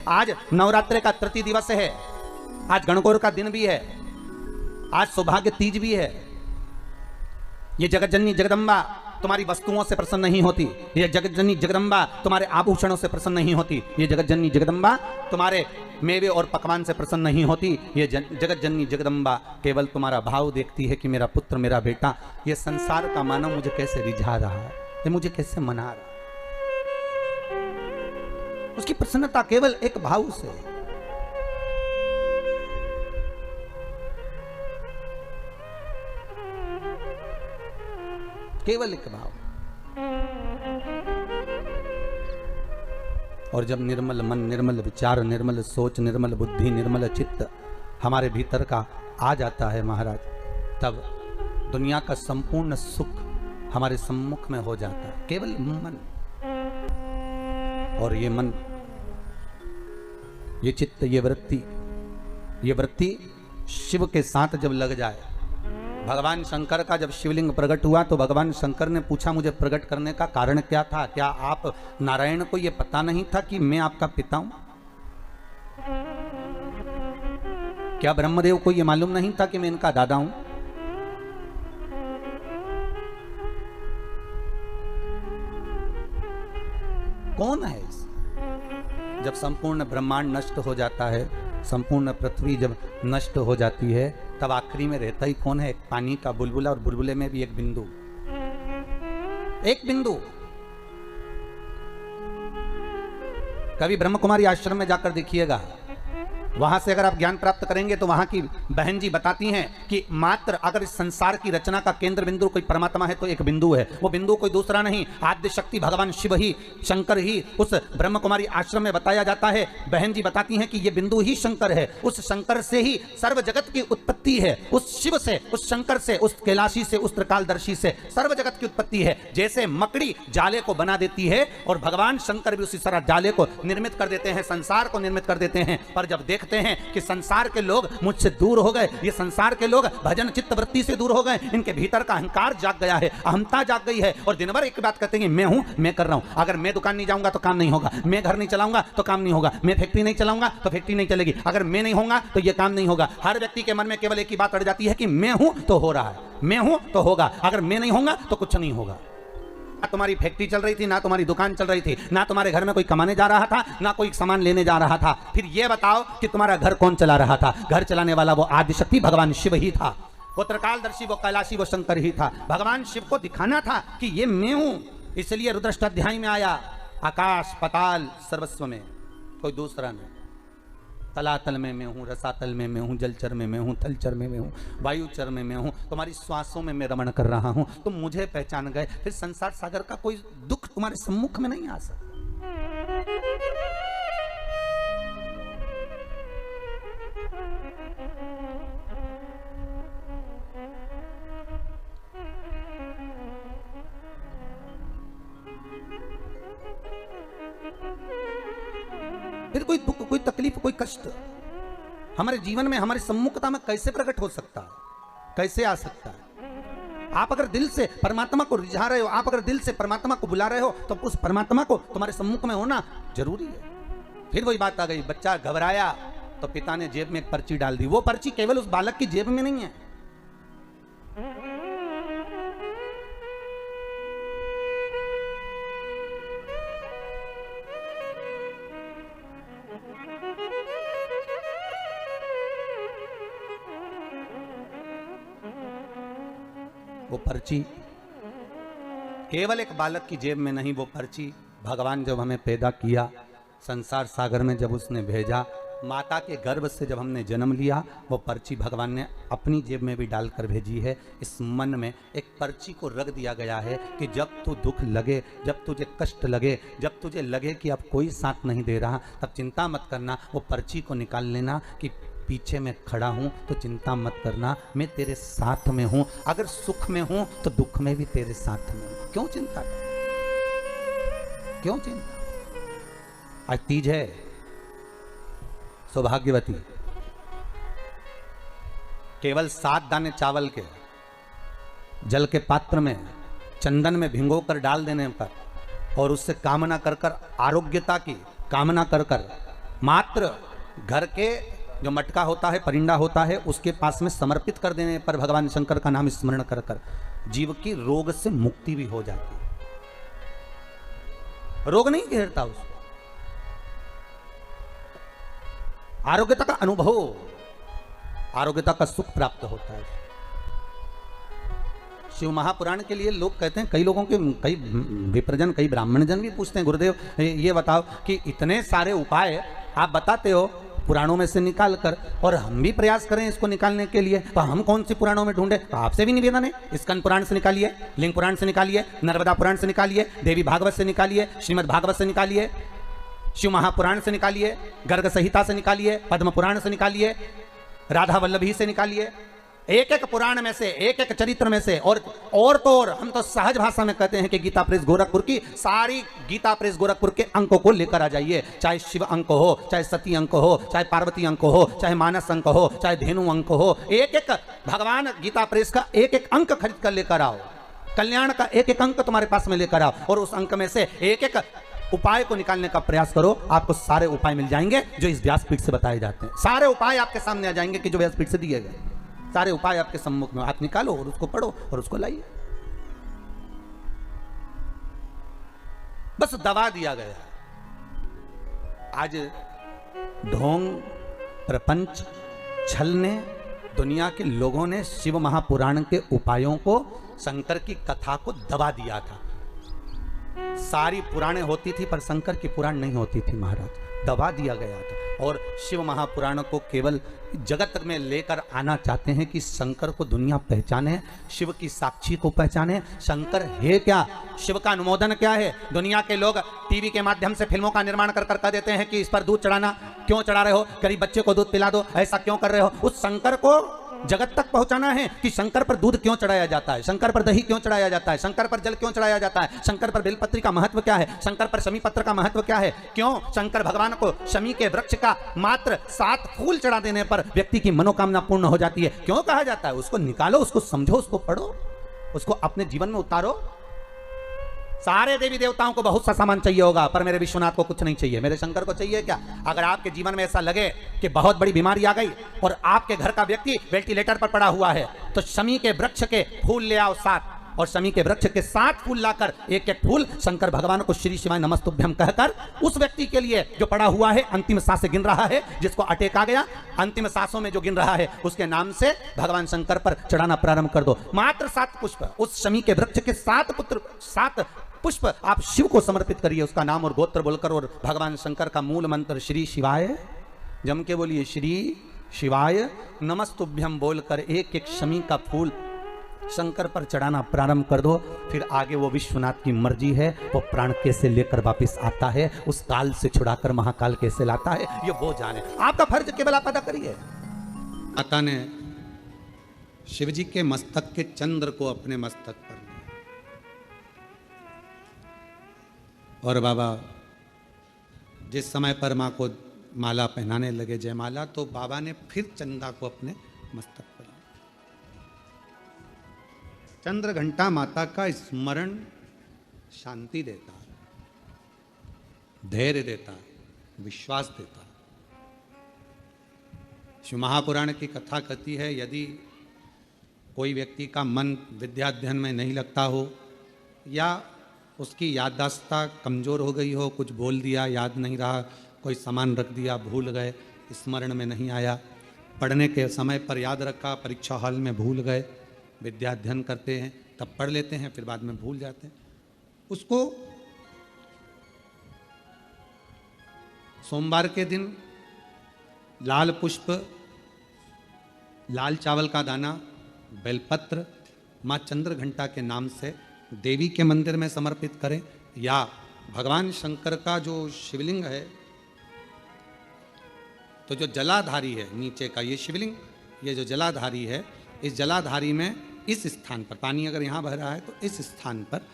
आज नवरात्रि का तृतीय दिवस है, आज गणगौर का दिन भी है, आज सौभाग्य तीज भी है। ये जगतजननी जगदम्बा तुम्हारी वस्तुओं से प्रसन्न नहीं होती, ये जगतजननी जगदम्बा तुम्हारे आभूषणों से प्रसन्न नहीं होती, ये जगतजननी जगदम्बा तुम्हारे मेवे और पकवान से प्रसन्न नहीं होती। ये जगतजननी जगदम्बा केवल तुम्हारा भाव देखती है कि मेरा पुत्र मेरा बेटा ये संसार का मानव मुझे कैसे रिझा रहा है, ये मुझे कैसे मना रहा है। उसकी प्रसन्नता केवल एक भाव से। केवल एक भाव। और जब निर्मल मन, निर्मल विचार, निर्मल सोच, निर्मल बुद्धि, निर्मल चित्त हमारे भीतर का आ जाता है महाराज, तब दुनिया का संपूर्ण सुख हमारे सम्मुख में हो जाता है। केवल मन। और ये मन, ये चित्त, ये वृत्ति शिव के साथ जब लग जाए। भगवान शंकर का जब शिवलिंग प्रकट हुआ तो भगवान शंकर ने पूछा मुझे प्रकट करने का कारण क्या था? क्या आप नारायण को यह पता नहीं था कि मैं आपका पिता हूं? क्या ब्रह्मदेव को यह मालूम नहीं था कि मैं इनका दादा हूं? कौन है इस? जब संपूर्ण ब्रह्मांड नष्ट हो जाता है, संपूर्ण पृथ्वी जब नष्ट हो जाती है, तब आखिरी में रहता ही कौन है? एक पानी का बुलबुला, और बुलबुले में भी एक बिंदु। एक बिंदु। कभी ब्रह्म कुमारी आश्रम में जाकर देखिएगा, वहां से अगर आप ज्ञान प्राप्त करेंगे तो वहां की बहन जी बताती हैं कि मात्र अगर इस संसार की रचना का केंद्र बिंदु कोई परमात्मा है तो एक बिंदु है। वो बिंदु कोई दूसरा नहीं, आद्य शक्ति भगवान शिव ही, शंकर ही। उस ब्रह्म कुमारी आश्रम में बताया जाता है, बहन जी बताती हैं कि ये बिंदु ही शंकर है। उस शंकर से ही सर्व जगत की उत्पत्ति है। उस शिव से, उस शंकर से, उस कैलाशी से, उस त्रिकालदर्शी से सर्व जगत की उत्पत्ति है। जैसे मकड़ी जाले को बना देती है और भगवान शंकर भी उसी तरह जाले को निर्मित कर देते हैं, संसार को निर्मित कर देते हैं। पर जब देखते हैं कि संसार के लोग मुझसे दूर हो गए, ये संसार के लोग भजन चित्त वृत्ति से दूर हो गए, इनके भीतर का अहंकार जाग गया है, अहमता जाग गई है, और दिन भर एक बात कहते हैं मैं हूं, मैं कर रहा हूं। अगर मैं दुकान नहीं जाऊंगा तो काम नहीं होगा, मैं घर नहीं चलाऊंगा तो काम नहीं होगा, मैं फैक्ट्री नहीं चलाऊंगा तो फैक्ट्री नहीं चलेगी, अगर मैं नहीं होगा तो यह काम नहीं होगा। हर व्यक्ति के मन में केवल एक ही बात अड़ जाती है कि मैं हूं तो हो रहा है, मैं हूं तो होगा, अगर मैं नहीं होगा तो कुछ नहीं होगा। ना तुम्हारी फैक्ट्री चल रही थी, ना तुम्हारी दुकान चल रही थी, ना तुम्हारे घर में कोई कमाने जा रहा था, ना कोई सामान लेने जा रहा था। फिर यह बताओ कि तुम्हारा घर कौन चला रहा था? घर चलाने वाला वो आदिशक्ति भगवान शिव ही था, वो त्रिकालदर्शी, वो कैलाशी, वो शंकर ही था। भगवान शिव को दिखाना था कि ये मैं हूं, इसलिए रुद्राष्टाध्याय में आया आकाश पताल सर्वस्व में कोई दूसरा नहीं। तलातल में मैं हूँ, रसातल में मैं हूँ, जलचर में मैं हूँ, थलचर में मैं हूँ, वायुचर में मैं हूँ, तुम्हारी श्वासों में मैं रमण कर रहा हूँ। तुम मुझे पहचान गए, फिर संसार सागर का कोई दुख तुम्हारे सम्मुख में नहीं आ सकता। फिर कोई दुख, कोई तकलीफ, कोई कष्ट हमारे जीवन में, हमारी सम्मुखता में कैसे प्रकट हो सकता है? कैसे आ सकता है? आप अगर दिल से परमात्मा को रिझा रहे हो, आप अगर दिल से परमात्मा को बुला रहे हो, तो उस परमात्मा को तुम्हारे सम्मुख में होना जरूरी है। फिर वही बात आ गई, बच्चा घबराया तो पिता ने जेब में एक पर्ची डाल दी। वो पर्ची केवल उस बालक की जेब में नहीं है, वो पर्ची केवल एक बालक की जेब में नहीं, वो पर्ची भगवान जब हमें पैदा किया, संसार सागर में जब उसने भेजा, माता के गर्भ से जब हमने जन्म लिया, वो पर्ची भगवान ने अपनी जेब में भी डालकर भेजी है। इस मन में एक पर्ची को रख दिया गया है कि जब तू दुख लगे, जब तुझे कष्ट लगे, जब तुझे लगे कि अब कोई साथ नहीं दे रहा, तब चिंता मत करना, वो पर्ची को निकाल लेना कि पीछे मैं खड़ा हूं तो चिंता मत करना, मैं तेरे साथ में हूं। अगर सुख में हूं तो दुख में भी तेरे साथ में हूं। क्यों चिंता? क्यों चिंता? आज तीज है, सौभाग्यवती केवल 7 दाने चावल के जल के पात्र में चंदन में भिगोकर डाल देने पर और उससे कामना कर कर, आरोग्यता की कामना कर कर मात्र घर के जो मटका होता है, परिंदा होता है, उसके पास में समर्पित कर देने पर भगवान शंकर का नाम स्मरण कर कर जीव की रोग से मुक्ति भी हो जाती है। रोग नहीं घेरता उसको, आरोग्यता का अनुभव, आरोग्यता का सुख प्राप्त होता है। शिव महापुराण के लिए लोग कहते हैं, कई लोगों के, कई विप्रजन, कई ब्राह्मण जन भी पूछते हैं, गुरुदेव ये बताओ कि इतने सारे उपाय आप बताते हो पुराणों में से निकाल कर, और हम भी प्रयास करें इसको निकालने के लिए, तो हम कौन सी पुराणों में ढूंढे? तो आपसे भी निवेदन है, स्कंद पुराण से निकालिए, लिंग पुराण से निकालिए, नर्मदा पुराण से निकालिए, देवी भागवत से निकालिए, श्रीमद् भागवत से निकालिए, शिव महापुराण से निकालिए, गर्ग संहिता से निकालिए, पद्म पुराण से निकालिए, राधा वल्लभी से निकालिए, एक एक पुराण में से, एक एक चरित्र में से। और तो और हम तो सहज भाषा में कहते हैं कि गीता प्रेस गोरखपुर की सारी गीता प्रेस गोरखपुर के अंकों को लेकर आ जाइए, चाहे शिव अंक हो, चाहे सती अंक हो, चाहे पार्वती अंक हो, चाहे मानस अंक हो, चाहे धेनु अंक हो, एक एक भगवान गीता प्रेस का एक एक अंक खरीद कर लेकर आओ, कल्याण का एक एक अंक तुम्हारे पास में लेकर आओ, और उस अंक में से एक एक उपाय को निकालने का प्रयास करो। आपको सारे उपाय मिल जाएंगे जो इस व्यासपीठ से बताए जाते हैं। सारे उपाय आपके सामने आ जाएंगे कि जो व्यासपीठ से दिए गए, सारे उपाय आपके सम्मुख में, आप निकालो और उसको पढ़ो और उसको लाइए। बस दबा दिया गया। आज ढोंग, प्रपंच, छल ने, दुनिया के लोगों ने शिव महापुराण के उपायों को, शंकर की कथा को दबा दिया था। सारी पुराणें होती थी पर शंकर की पुराण नहीं होती थी महाराज, दबा दिया गया था। और शिव महापुराण को केवल जगत में लेकर आना चाहते हैं कि शंकर को दुनिया पहचाने, शिव की साक्षी को पहचाने। शंकर है क्या, शिव का अनुमोदन क्या है? दुनिया के लोग टीवी के माध्यम से फिल्मों का निर्माण कर कर देते हैं कि इस पर दूध चढ़ाना, क्यों चढ़ा रहे हो, गरीब बच्चे को दूध पिला दो, ऐसा क्यों कर रहे हो? उस शंकर को जगत तक पहुंचाना है कि शंकर पर दूध क्यों चढ़ाया जाता है, शंकर पर दही क्यों चढ़ाया जाता है, शंकर पर जल क्यों चढ़ाया जाता है, शंकर पर बेलपत्री का महत्व क्या है, शंकर पर शमी पत्र का महत्व क्या है, क्यों शंकर भगवान को शमी के वृक्ष का मात्र 7 फूल चढ़ा देने पर व्यक्ति की मनोकामना पूर्ण हो जाती है, क्यों कहा जाता है? उसको निकालो, उसको समझो, उसको पढ़ो, उसको अपने जीवन में उतारो। सारे देवी देवताओं को बहुत सा सामान चाहिए होगा, पर मेरे विश्वनाथ को कुछ नहीं चाहिए, मेरे शंकर को चाहिए क्या? अगर आपके जीवन में ऐसा लगे कि बहुत बड़ी बीमारी आ गई और आपके घर का व्यक्ति वेंटिलेटर पर पड़ा हुआ है, तो शमी के वृक्ष के फूल ले आओ 7, और शमी के वृक्ष के 7 फूल लाकर एक एक फूल शंकर भगवान को श्री शिवाय नमस्तुभ्यम कहकर उस व्यक्ति के लिए जो पड़ा हुआ है, अंतिम सांसें गिन रहा है, जिसको अटैक आ गया, अंतिम सांसों में जो गिन रहा है, उसके नाम से भगवान शंकर पर चढ़ाना प्रारंभ कर दो। मात्र 7 पुष्प, उस शमी के वृक्ष के 7 पुष्प आप शिव को समर्पित करिए, उसका नाम और गोत्र बोलकर, और भगवान शंकर का मूल मंत्र श्री शिवाय, जम के बोलिए श्री शिवाय नमस्तुभ्यम बोलकर एक एक शमी का फूल शंकर पर चढ़ाना प्रारंभ कर दो। फिर आगे वो विश्वनाथ की मर्जी है, वो प्राण कैसे लेकर वापिस आता है, उस काल से छुड़ाकर महाकाल कैसे लाता है, ये वो जाने। आपका फर्ज केवल आप अदा करिए। माता ने शिवजी के मस्तक के चंद्र को अपने मस्तक पर, और बाबा जिस समय पर माँ को माला पहनाने लगे, जयमाला, तो बाबा ने फिर चंदा को अपने मस्तक पर लिया। चंद्र घंटा माता का स्मरण शांति देता, धैर्य देता, विश्वास देता। शिव महापुराण की कथा कहती है, यदि कोई व्यक्ति का मन विद्याध्ययन में नहीं लगता हो, या उसकी याददाश्त कमज़ोर हो गई हो, कुछ बोल दिया याद नहीं रहा, कोई सामान रख दिया भूल गए, स्मरण में नहीं आया, पढ़ने के समय पर याद रखा, परीक्षा हॉल में भूल गए, विद्या अध्ययन करते हैं तब पढ़ लेते हैं, फिर बाद में भूल जाते हैं, उसको सोमवार के दिन लाल पुष्प, लाल चावल का दाना, बेलपत्र माँ चंद्र घंटा के नाम से देवी के मंदिर में समर्पित करें, या भगवान शंकर का जो शिवलिंग है, तो जो जलाधारी है नीचे का ये शिवलिंग, ये जो जलाधारी है, इस जलाधारी में इस स्थान पर, पानी अगर यहाँ बह रहा है तो इस स्थान पर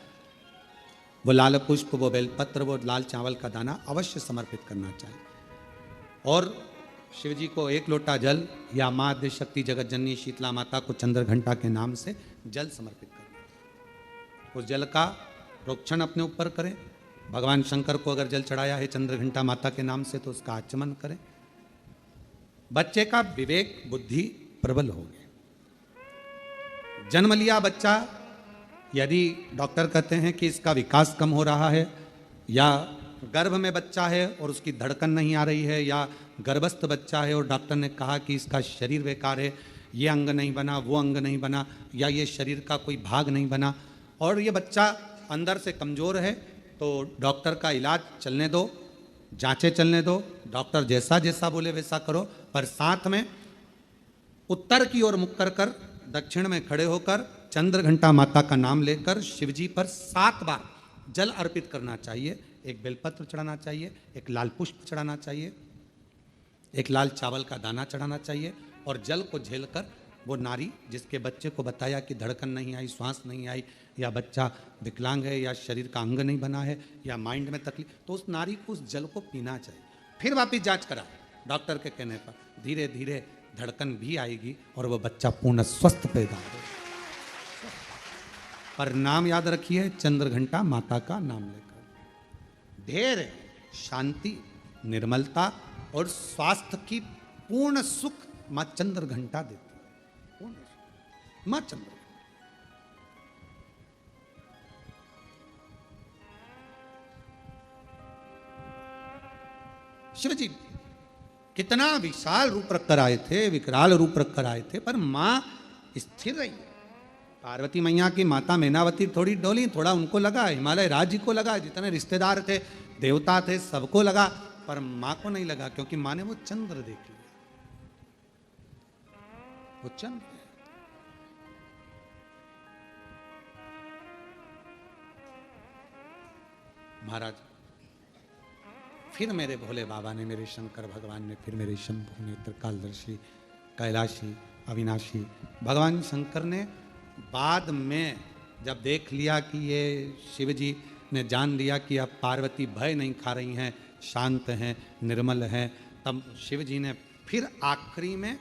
वो लाल पुष्प, वो बेलपत्र, वो लाल चावल का दाना अवश्य समर्पित करना चाहिए। और शिव जी को 1 लोटा जल, या माँ आद्यशक्ति जगत जननी शीतला माता को चंद्र घंटा के नाम से जल समर्पित करें। उस जल का प्रोक्षण अपने ऊपर करें, भगवान शंकर को अगर जल चढ़ाया है चंद्रघंटा माता के नाम से तो उसका आचमन करें। बच्चे का विवेक बुद्धि प्रबल हो गया। जन्म लिया बच्चा, यदि डॉक्टर कहते हैं कि इसका विकास कम हो रहा है, या गर्भ में बच्चा है और उसकी धड़कन नहीं आ रही है, या गर्भस्थ बच्चा है और डॉक्टर ने कहा कि इसका शरीर बेकार है, ये अंग नहीं बना, वो अंग नहीं बना, या ये शरीर का कोई भाग नहीं बना, और ये बच्चा अंदर से कमज़ोर है, तो डॉक्टर का इलाज चलने दो, जांचें चलने दो, डॉक्टर जैसा जैसा बोले वैसा करो, पर साथ में उत्तर की ओर मुख कर दक्षिण में खड़े होकर चंद्रघंटा माता का नाम लेकर शिवजी पर 7 बार जल अर्पित करना चाहिए। एक बेलपत्र चढ़ाना चाहिए, एक लाल पुष्प चढ़ाना चाहिए, एक लाल चावल का दाना चढ़ाना चाहिए, और जल को झेलकर वो नारी जिसके बच्चे को बताया कि धड़कन नहीं आई, श्वास नहीं आई, या बच्चा विकलांग है, या शरीर का अंग नहीं बना है, या माइंड में तकलीफ, तो उस नारी को उस जल को पीना चाहिए। फिर वापिस जांच करा डॉक्टर के कहने पर, धीरे धीरे धड़कन भी आएगी और वो बच्चा पूर्ण स्वस्थ पैदा होगा। पर नाम याद रखिए, चंद्रघंटा माता का नाम लेकर धैर्य, शांति, निर्मलता और स्वास्थ्य की पूर्ण सुख मां चंद्रघंटा देती है। पूर्ण सुख मां चंद्र। शिव जी कितना विशाल रूप रखकर आए थे, विकराल रूप रखकर आए थे, पर मां स्थिर रही। पार्वती मैया की माता मैनावती थोड़ी डोली, थोड़ा उनको लगा, हिमालय राज्य को लगा, जितने रिश्तेदार थे, देवता थे, सबको लगा, पर मां को नहीं लगा, क्योंकि मां ने वो चंद्र देख लिया। वो चंद्र महाराज, फिर मेरे भोले बाबा ने, मेरे शंकर भगवान ने, फिर मेरे शंभु नेत्र कालदर्शी, कैलाशी, अविनाशी भगवान शंकर ने बाद में जब देख लिया कि ये शिव जी ने जान लिया कि अब पार्वती भय नहीं खा रही हैं, शांत हैं, निर्मल हैं, तब शिव जी ने फिर आखिरी में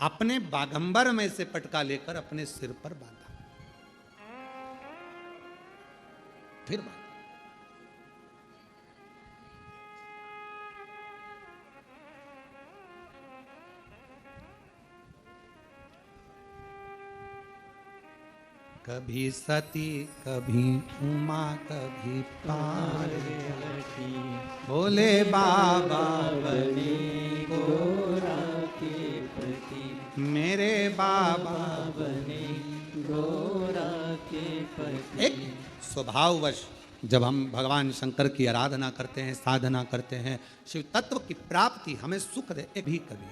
अपने बागंबर में से पटका लेकर अपने सिर पर बांधा। फिर बांधा। कभी सती, कभी उमा, कभी पार्वती, भोले बाबा बने गोरा के प्रति, मेरे बाबा बने गोरा के प्रति। एक स्वभाववश जब हम भगवान शंकर की आराधना करते हैं, साधना करते हैं, शिव तत्व की प्राप्ति हमें सुख दे, एक भी कभी,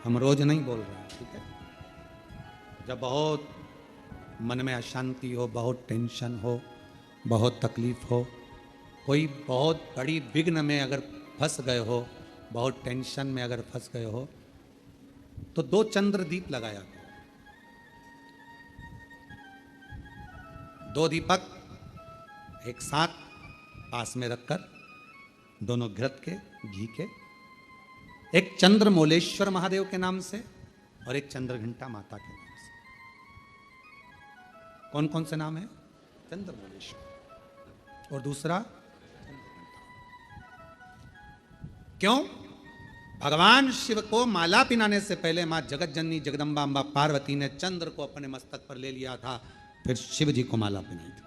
हम रोज नहीं बोल रहे हैं, ठीक है। जब बहुत मन में अशांति हो, बहुत टेंशन हो, बहुत तकलीफ हो, कोई बहुत बड़ी विघ्न में अगर फंस गए हो, बहुत टेंशन में अगर फंस गए हो, तो 2 चंद्र दीप लगाया करो। 2 दीपक एक साथ पास में रखकर, दोनों घृत के, घी के, एक चंद्रमौलेश्वर महादेव के नाम से और एक चंद्रघंटा माता के नाम से। कौन कौन से नाम है? चंद्रमौलेश्वर और दूसरा क्यों? भगवान शिव को माला पिनाने से पहले मां जगत जननी जगदम्बा अम्बा पार्वती ने चंद्र को अपने मस्तक पर ले लिया था, फिर शिव जी को माला पिनाई थी।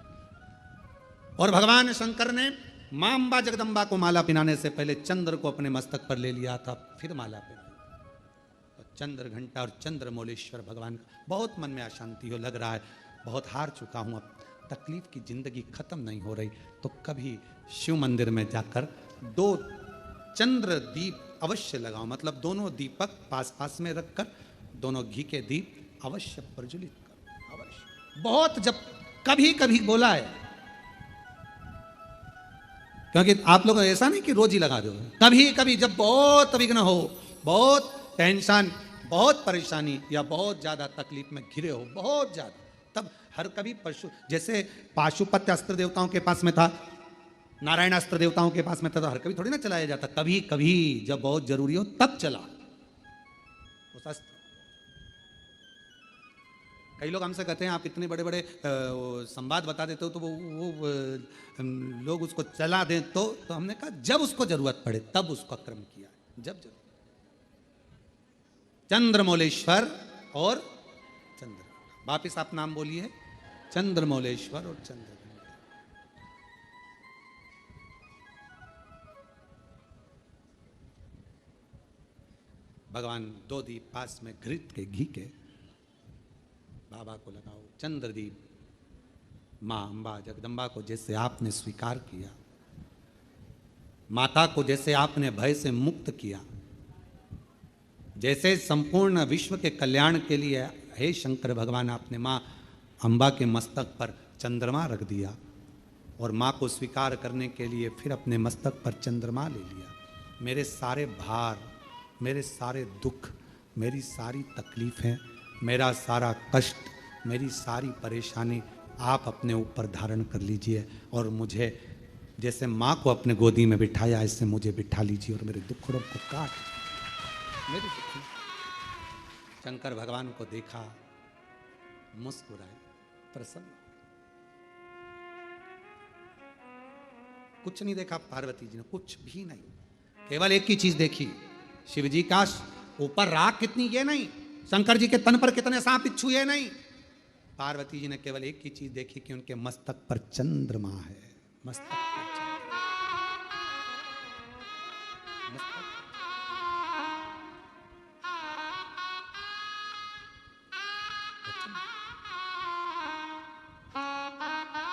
और भगवान शंकर ने मां अम्बा जगदम्बा को माला पिनाने से पहले चंद्र को अपने मस्तक पर ले लिया था, फिर माला पिनाई। तो चंद्र घंटा और चंद्रमौलेश्वर भगवान का। बहुत मन में अशांति हो, लग रहा है बहुत हार चुका हूं, अब तकलीफ की जिंदगी खत्म नहीं हो रही, तो कभी शिव मंदिर में जाकर 2 चंद्र दीप अवश्य लगाओ। मतलब दोनों दीपक पास पास में रखकर दोनों घी के दीप अवश्य प्रज्वलित करो, अवश्य। बहुत जब कभी कभी बोला है, क्योंकि आप लोग ऐसा नहीं कि रोज ही लगा दो, कभी कभी जब बहुत विघ्न हो, बहुत टेंशन, बहुत परेशानी, या बहुत ज्यादा तकलीफ में घिरे हो, बहुत ज्यादा, तब हर कभी जैसे पाशुपत्य अस्त्र देवताओं के पास में था, नारायण अस्त्र देवताओं के पास में था, तो हर कभी थोड़ी ना चलाया जाता, कभी कभी जब बहुत जरूरी हो तब चला उस अस्त्र। कई लोग हमसे कहते हैं आप इतने बड़े बड़े संवाद बता देते हो तो वो लोग उसको चला दें, तो हमने कहा जब उसको जरूरत पड़े तब उसका क्रम किया, जब जरूरत। चंद्रमौलेश्वर और चंद्र, वापिस आप नाम बोलिए, चंद्रमौलेश्वर और चंद्र। भगवान दो दीप पास में घृत के घी के बाबा को लगाओ। चंद्रदीप मां अंबा जगदम्बा को जैसे आपने स्वीकार किया, माता को जैसे आपने भय से मुक्त किया, जैसे संपूर्ण विश्व के कल्याण के लिए हे शंकर भगवान आपने मां अंबा के मस्तक पर चंद्रमा रख दिया, और मां को स्वीकार करने के लिए फिर अपने मस्तक पर चंद्रमा ले लिया। मेरे सारे भार, मेरे सारे दुख, मेरी सारी तकलीफें, मेरा सारा कष्ट, मेरी सारी परेशानी आप अपने ऊपर धारण कर लीजिए, और मुझे जैसे माँ को अपने गोदी में बिठाया ऐसे मुझे बिठा लीजिए, और मेरे दुखों को काट मेरे दुख। शंकर भगवान को देखा, मुस्कुराए, प्रसन्न। कुछ नहीं देखा पार्वती जी ने, कुछ भी नहीं, केवल एक ही चीज देखी, शिव जी का ऊपर राख कितनी ये नहीं, शंकर जी के तन पर कितने सांप बिच्छू ये नहीं, पार्वती जी ने केवल एक ही चीज देखी कि उनके मस्तक पर चंद्रमा है, मस्तक पर चंद्रमा। मस्तक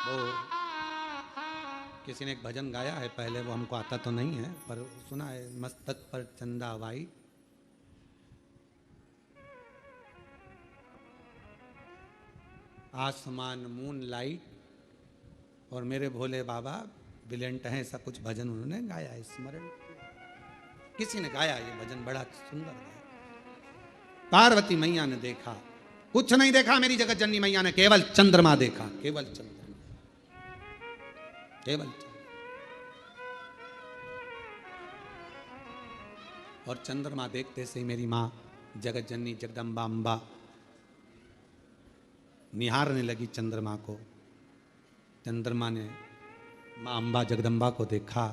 वो किसी ने एक भजन गाया है पहले, वो हमको आता तो नहीं है पर सुना है, मस्तक पर चंदा वाई, आसमान मून लाइट, और मेरे भोले बाबा ब्रिलियंट हैं, ऐसा कुछ भजन उन्होंने गाया है, स्मरण किसी ने गाया ये भजन, बड़ा सुंदर गाया। पार्वती मैया ने देखा, कुछ नहीं देखा मेरी जगत जननी मैया ने, केवल चंद्रमा देखा, केवल चंद्रमा, केवल चंद्रमा। और चंद्रमा देखते से ही मेरी मां जगत जननी जगदम्बा अंबा निहारने लगी चंद्रमा को। चंद्रमा ने मां अंबा जगदम्बा को देखा,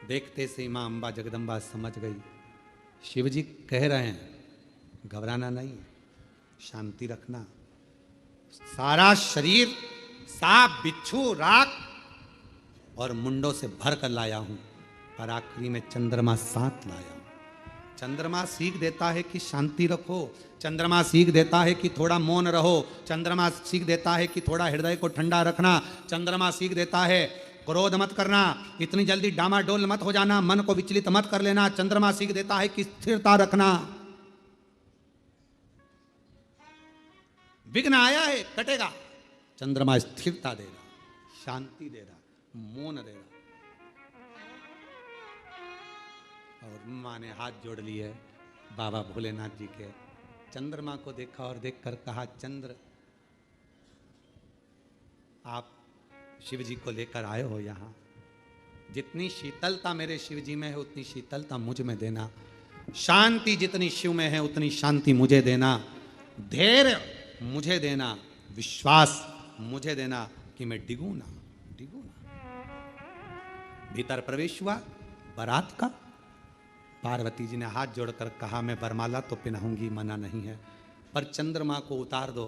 देखते से ही मां अंबा जगदम्बा समझ गई, शिवजी कह रहे हैं घबराना नहीं, शांति रखना, सारा शरीर सांप बिच्छू राख और मुंडों से भर कर लाया हूं, पर आखिरी में चंद्रमा साथ लाया हूं। चंद्रमा सीख देता है कि शांति रखो, चंद्रमा सीख देता है कि थोड़ा मौन रहो, चंद्रमा सीख देता है कि थोड़ा हृदय को ठंडा रखना, चंद्रमा सीख देता है क्रोध मत करना, इतनी जल्दी डामाडोल मत हो जाना, मन को विचलित मत कर लेना, चंद्रमा सीख देता है कि स्थिरता रखना। विघ्न आया है कटेगा, चंद्रमा स्थिरता दे रहा, शांति दे रहा, मौन दे रहा। और माँ ने हाथ जोड़ लिए बाबा भोलेनाथ जी के, चंद्रमा को देखा और देखकर कहा, चंद्र आप शिव जी को लेकर आए हो यहाँ, जितनी शीतलता मेरे शिव जी में है उतनी शीतलता मुझ में देना, शांति जितनी शिव में है उतनी शांति मुझे देना, धैर्य मुझे देना, विश्वास मुझे देना कि मैं डिगू ना। भीतर प्रवेश हुआ बारात का, पार्वती जी ने हाथ जोड़कर कहा, मैं वरमाला तो पिनाऊंगी, मना नहीं है, पर चंद्रमा को उतार दो,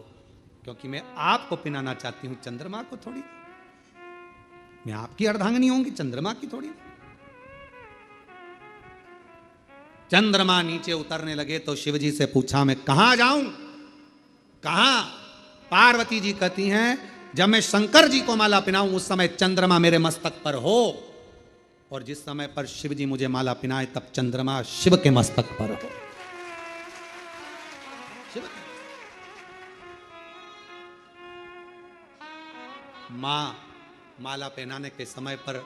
क्योंकि मैं आपको पिनाना चाहती हूं, चंद्रमा को थोड़ी। मैं आपकी अर्धांगिनी होंगी, चंद्रमा की थोड़ी। चंद्रमा नीचे उतरने लगे तो शिवजी से पूछा, मैं कहां जाऊं, कहां? पार्वती जी कहती हैं, जब मैं शंकर जी को माला पिनाऊं उस समय चंद्रमा मेरे मस्तक पर हो, और जिस समय पर शिव जी मुझे माला पिनाए तब चंद्रमा शिव के मस्तक पर हो। मां माला पहनाने के समय पर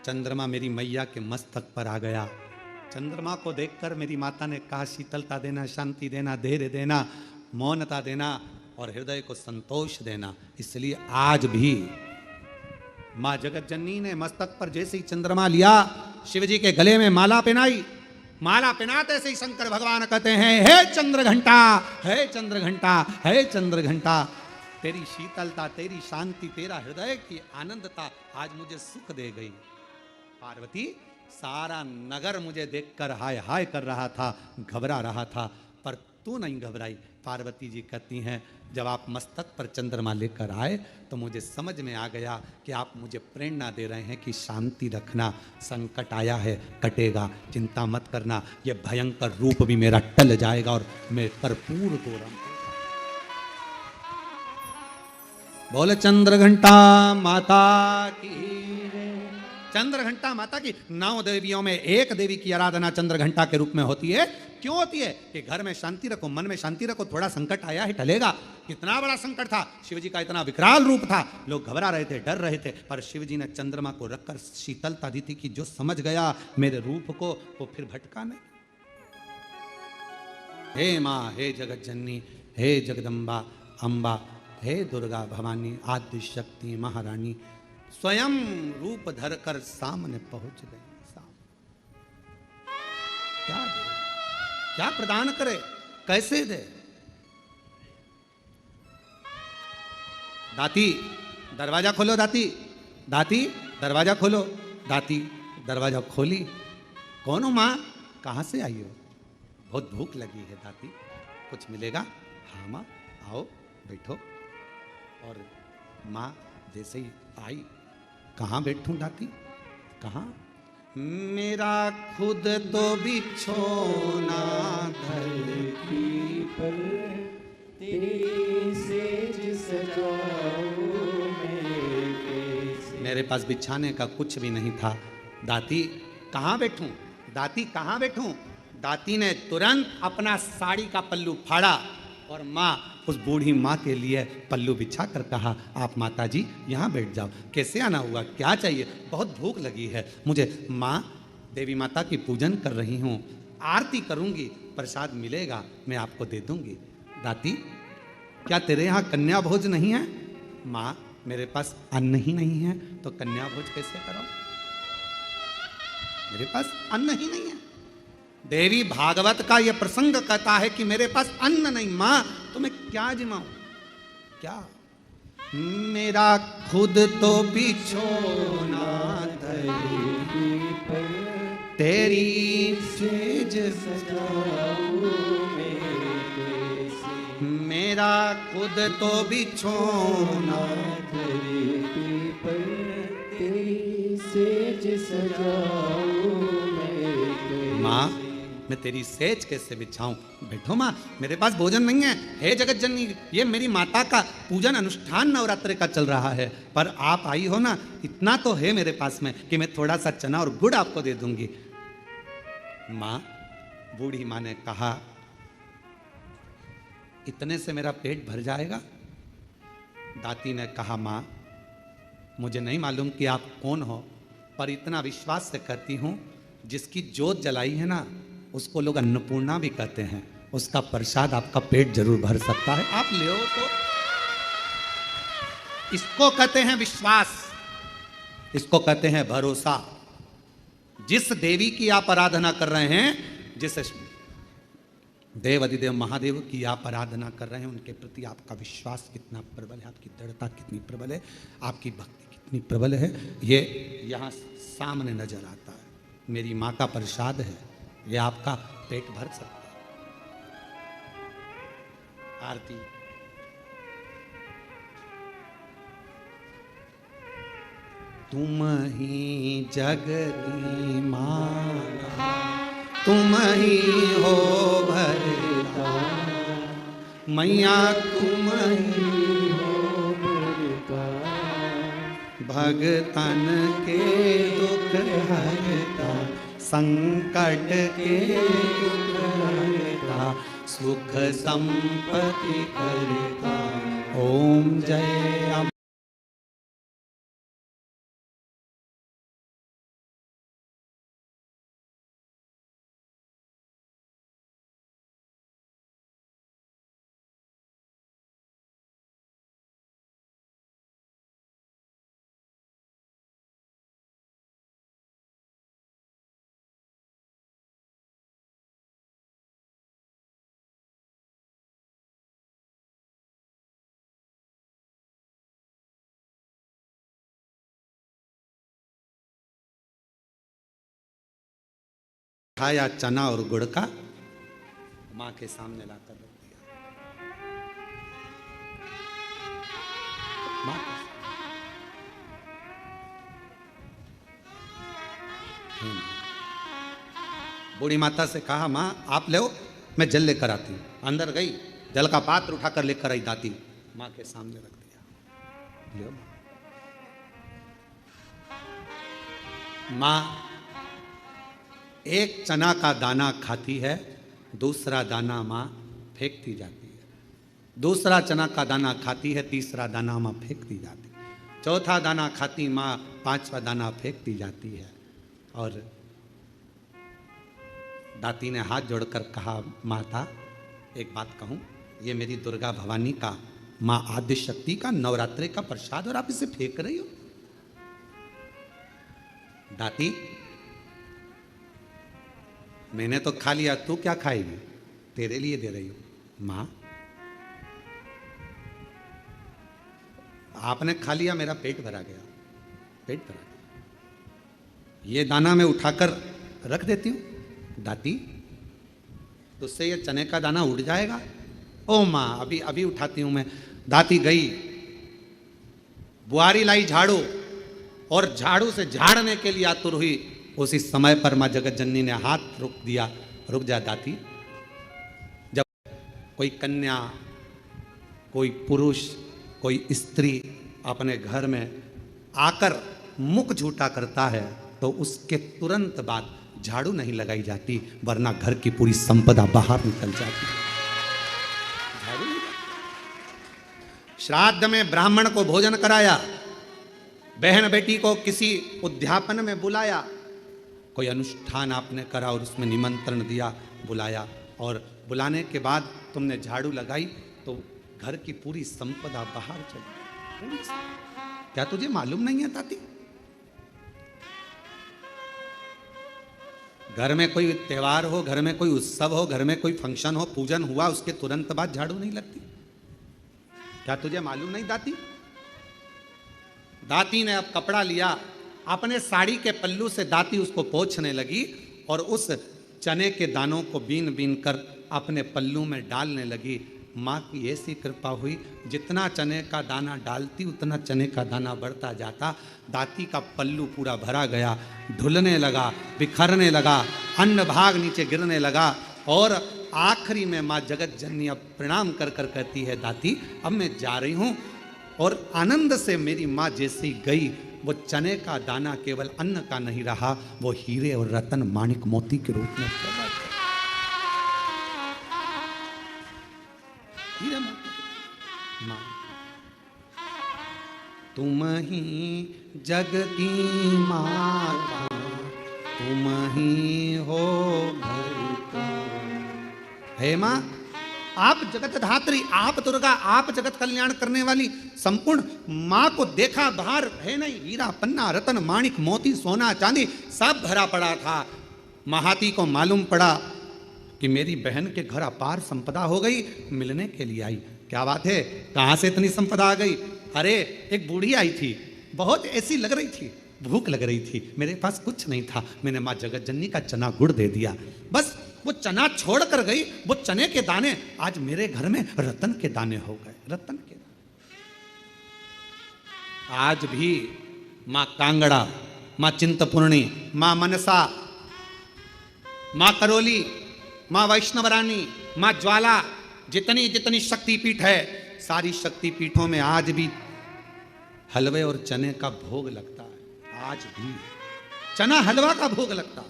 चंद्रमा मेरी मैया के मस्तक पर आ गया। चंद्रमा को देखकर मेरी माता ने कहा, शीतलता देना, शांति देना, धैर्य देना, मौनता देना और हृदय को संतोष देना। इसलिए आज भी मां जगत जननी ने मस्तक पर जैसे ही चंद्रमा लिया, शिवजी के गले में माला पहनाई, माला पिनाते से ही शंकर भगवान कहते हैं, हे चंद्र घंटा, हे चंद्र घंटा, हे चंद्र घंटा, तेरी शीतलता, तेरी शांति, तेरा हृदय की आनंदता आज मुझे सुख दे गई। पार्वती, सारा नगर मुझे देखकर हाय हाय कर रहा था, घबरा रहा था, पर तू नहीं घबराई। पार्वती जी कहती हैं, जब आप मस्तक पर चंद्रमा लेकर आए तो मुझे समझ में आ गया कि आप मुझे प्रेरणा दे रहे हैं कि शांति रखना, संकट आया है कटेगा, चिंता मत करना, यह भयंकर रूप भी मेरा टल जाएगा और मैं कर्पूर गौरम। बोले चंद्र घंटा माता की, चंद्र घंटा माता की। 9 देवियों में एक देवी की आराधना चंद्र घंटा के रूप में होती है। क्यों होती है? कि घर में शांति रखो, मन में शांति रखो, थोड़ा संकट आया है टलेगा। कितना बड़ा संकट था, शिव जी का इतना विकराल रूप था, लोग घबरा रहे थे, डर रहे थे, पर शिव जी ने चंद्रमा को रखकर शीतलता दी थी कि जो समझ गया मेरे रूप को वो फिर भटका नहीं। हे माँ, हे जगत जननी, हे जगदम्बा अम्बा, हे दुर्गा भवानी, आदि शक्ति महारानी, स्वयं रूप धरकर सामने पहुंच गई। क्या दे, क्या प्रदान करे, कैसे दे? दाती दरवाजा खोलो, दाती, दाती दरवाजा खोलो। दाती दरवाजा खोली। कौन हो माँ? कहाँ से आई हो? बहुत भूख लगी है दाती, कुछ मिलेगा? हाँ माँ, आओ बैठो। और माँ जैसे ही आई, कहाँ बैठूं दाती, कहाँ? मेरा खुद तो बिछोना धरती पर, तेरी सेज सजाऊं मैं कैसे। मेरे पास बिछाने का कुछ भी नहीं था दाती, कहाँ बैठूं? दाती कहाँ बैठूं? दाती ने तुरंत अपना साड़ी का पल्लू फाड़ा और माँ, उस बूढ़ी माँ के लिए पल्लू बिछा कर कहा, आप माता जी यहाँ बैठ जाओ। कैसे आना हुआ, क्या चाहिए? बहुत भूख लगी है मुझे। माँ, देवी माता की पूजन कर रही हूँ, आरती करूँगी, प्रसाद मिलेगा मैं आपको दे दूँगी। दाती, क्या तेरे यहाँ कन्या भोज नहीं है? माँ, मेरे पास अन्न ही नहीं है तो कन्या भोज कैसे करो? मेरे पास अन्न ही नहीं है। देवी भागवत का यह प्रसंग कहता है कि मेरे पास अन्न नहीं। मां, तो मैं क्या जिमाऊं? क्या? मेरा खुद तो बिछोना धरती पर, तेरी सेज सजाऊं मैं कैसे। मेरा खुद तो बिछोना धरती पर, तेरी सेज सजाऊं मैं कैसे। मां, मैं तेरी सेज कैसे बिछाऊं? बैठो माँ, मेरे पास भोजन नहीं है। हे जगत जननी, ये मेरी माता का पूजन अनुष्ठान नवरात्रि का चल रहा है, पर आप आई हो ना, इतना तो है मेरे पास में कि मैं थोड़ा सा चना और गुड़ आपको दे दूंगी। माँ, बूढ़ी माँ ने कहा, इतने से मेरा पेट भर जाएगा? दाती ने कहा, माँ, मुझे नहीं मालूम कि आप कौन हो, पर इतना विश्वास से कहती हूँ, जिसकी जोत जलाई है ना, उसको लोग अन्नपूर्णा भी कहते हैं, उसका प्रसाद आपका पेट जरूर भर सकता है, आप ले तो। इसको कहते हैं विश्वास, इसको कहते हैं भरोसा। जिस देवी की आप आराधना कर रहे हैं, जिस देव अधिदेव महादेव की आप आराधना कर रहे हैं, उनके प्रति आपका विश्वास कितना प्रबल है, आपकी दृढ़ता कितनी प्रबल है, आपकी भक्ति कितनी प्रबल है, ये यहाँ सामने नजर आता है। मेरी माँ का प्रसाद है, ये आपका पेट भर सकता है। आरती। तुम ही जगती माता, तुम ही हो भरता, मैया तुम ही हो भरता, भगतन के दुख हरता, संकट के दुख हरता, सुख संपत्ति करता। ओम जय अम्बे। खाया चना और गुड़ का, मां के सामने लाकर रख दिया। मां बूढ़ी माता से कहा, मां आप ले, मैं जल लेकर आती हूं। अंदर गई, जल का पात्र उठाकर लेकर आई दाती, मां के सामने रख दिया। लो मां एक चना का दाना खाती है, दूसरा दाना मां फेंकती जाती है। दूसरा चना का दाना खाती है, तीसरा दाना मां फेंकती जाती है। चौथा दाना खाती मां, पांचवा दाना फेंकती जाती है। और दाती ने हाथ जोड़कर कहा, माता एक बात कहूं, ये मेरी दुर्गा भवानी का, मां आद्य शक्ति का नवरात्रि का प्रसाद और आप इसे फेंक रही हो। दाती मैंने तो खा लिया, तू क्या खाएगी, तेरे लिए दे रही हूं। मां आपने खा लिया, मेरा पेट भरा गया, पेट भरा गया, ये दाना मैं उठाकर रख देती हूं। दाती तो उससे ये चने का दाना उड़ जाएगा। ओ मां अभी अभी उठाती हूं मैं। दाती गई, बुआरी लाई झाड़ू, और झाड़ू से झाड़ने के लिए आतुर हुई। उसी समय पर मां जगत जननी ने हाथ रोक दिया, रुक जा दाती। जब कोई कन्या, कोई पुरुष, कोई स्त्री अपने घर में आकर मुख झूठा करता है तो उसके तुरंत बाद झाड़ू नहीं लगाई जाती, वरना घर की पूरी संपदा बाहर निकल जाती। झाड़ू नहीं। श्राद्ध में ब्राह्मण को भोजन कराया, बहन बेटी को किसी उद्यापन में बुलाया, कोई अनुष्ठान आपने करा और उसमें निमंत्रण दिया, बुलाया, और बुलाने के बाद तुमने झाड़ू लगाई तो घर की पूरी संपदा बाहर चली। क्या तुझे मालूम नहीं है ताती? घर में कोई त्योहार हो, घर में कोई उत्सव हो, घर में कोई फंक्शन हो, पूजन हुआ, उसके तुरंत बाद झाड़ू नहीं लगती। क्या तुझे मालूम नहीं दाती? दाती ने अब कपड़ा लिया, अपने साड़ी के पल्लू से दाती उसको पोंछने लगी और उस चने के दानों को बीन बीन कर अपने पल्लू में डालने लगी। माँ की ऐसी कृपा हुई, जितना चने का दाना डालती उतना चने का दाना बढ़ता जाता। दाती का पल्लू पूरा भरा गया, ढुलने लगा, बिखरने लगा, अन्न भाग नीचे गिरने लगा। और आखिरी में माँ जगत जननी अब प्रणाम कर कर कहती है, दाती अब मैं जा रही हूँ। और आनंद से मेरी माँ जैसी गई, वो चने का दाना केवल अन्न का नहीं रहा, वो हीरे और रतन माणिक मोती के रूप में प्रकट हुआ। हीरे मोती। माँ तुम ही जग की माता, तुम ही हो घर का। हे माँ, आप जगत धात्री, आप दुर्गा, आप जगत कल्याण करने वाली संपूर्ण माँ को देखा, बाहर है नहीं, हीरा पन्ना रतन माणिक मोती सोना चांदी सब भरा पड़ा था। महाती को मालूम पड़ा कि मेरी बहन के घर अपार संपदा हो गई, मिलने के लिए आई। क्या बात है, कहाँ से इतनी संपदा आ गई? अरे एक बूढ़ी आई थी, बहुत ऐसी लग रही थी, भूख लग रही थी, मेरे पास कुछ नहीं था, मैंने माँ जगत जननी का चना गुड़ दे दिया। बस वो चना छोड़ कर गई, वो चने के दाने आज मेरे घर में रतन के दाने हो गए, रतन के दाने। आज भी माँ कांगड़ा, माँ चिंतपूर्णी, माँ मनसा, माँ करोली, माँ वैष्णवरानी, माँ ज्वाला, जितनी जितनी शक्तिपीठ है, सारी शक्तिपीठों में आज भी हलवे और चने का भोग लगता है। आज भी चना हलवा का भोग लगता है।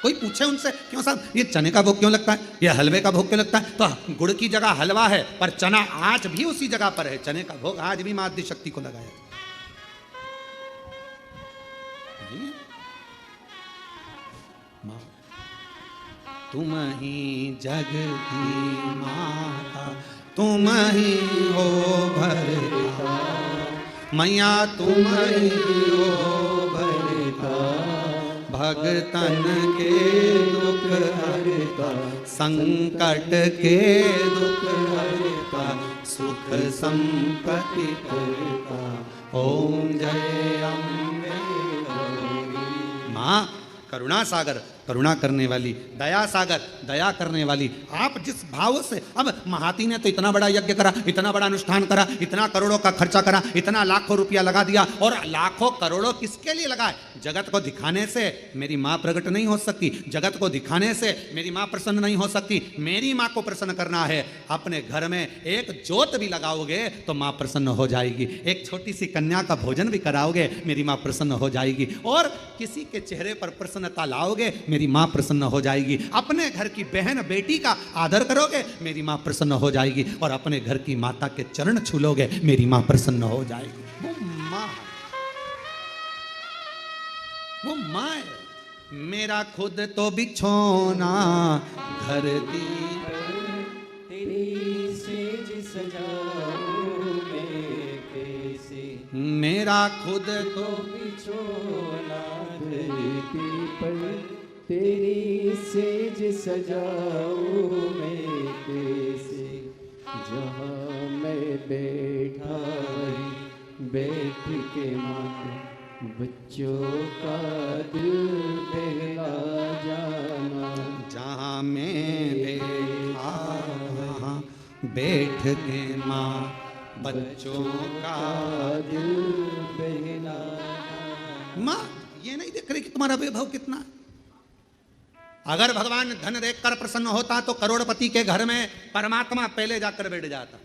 कोई पूछे उनसे, क्यों साहब ये चने का भोग क्यों लगता है, ये हलवे का भोग क्यों लगता है? तो गुड़ की जगह हलवा है, पर चना आज भी उसी जगह पर है। चने का भोग आज भी मां आद्य शक्ति को लगाया। मां तुम ही जग की माता, तुम ही हो भरता, मैया तुम ही हो भरता, भगतन के दुख हरता, संकट के दुख हरता, सुख संपत्ति करता, ओम जय अम्बे गौरी। माँ करुणा सागर, करुणा करने वाली, दया सागर, दया करने वाली। आप जिस भाव से, अब महाती ने तो इतना बड़ा यज्ञ करा, इतना बड़ा अनुष्ठान करा, इतना करोड़ों का खर्चा करा, इतना लाखों रुपया लगा दिया, और लाखों करोड़ों किसके लिए लगाए? जगत को दिखाने से मेरी माँ प्रकट नहीं हो सकती, जगत को दिखाने से मेरी माँ प्रसन्न नहीं हो सकती। मेरी माँ को प्रसन्न करना है, अपने घर में एक ज्योत भी लगाओगे तो माँ प्रसन्न हो जाएगी, एक छोटी सी कन्या का भोजन भी कराओगे, मेरी माँ प्रसन्न हो जाएगी, और किसी के चेहरे पर प्रसन्नता लाओगे, मेरी माँ प्रसन्न हो जाएगी। अपने घर की बहन बेटी का आदर करोगे, मेरी माँ प्रसन्न हो जाएगी, और अपने घर की माता के चरण छू लोगे, मेरी माँ प्रसन्न हो जाएगी। वो माँ है। मेरा खुद तो बिछोना घर दी, तेरी सेज सजाऊं मैं कैसे, मेरा खुद तो बिछोना धरती पर, तेरी सेज सजाऊं मैं कैसे, जहाँ मैं बैठा बैठ के माँ बच्चों का दिल बहला जाना, जहाँ मैं बैठा बैठ के माँ बच्चों का दिल बहला। माँ ये नहीं देख रही कि तुम्हारा वैभव कितना है? अगर भगवान धन देखकर प्रसन्न होता तो करोड़पति के घर में परमात्मा पहले जाकर बैठ जाता।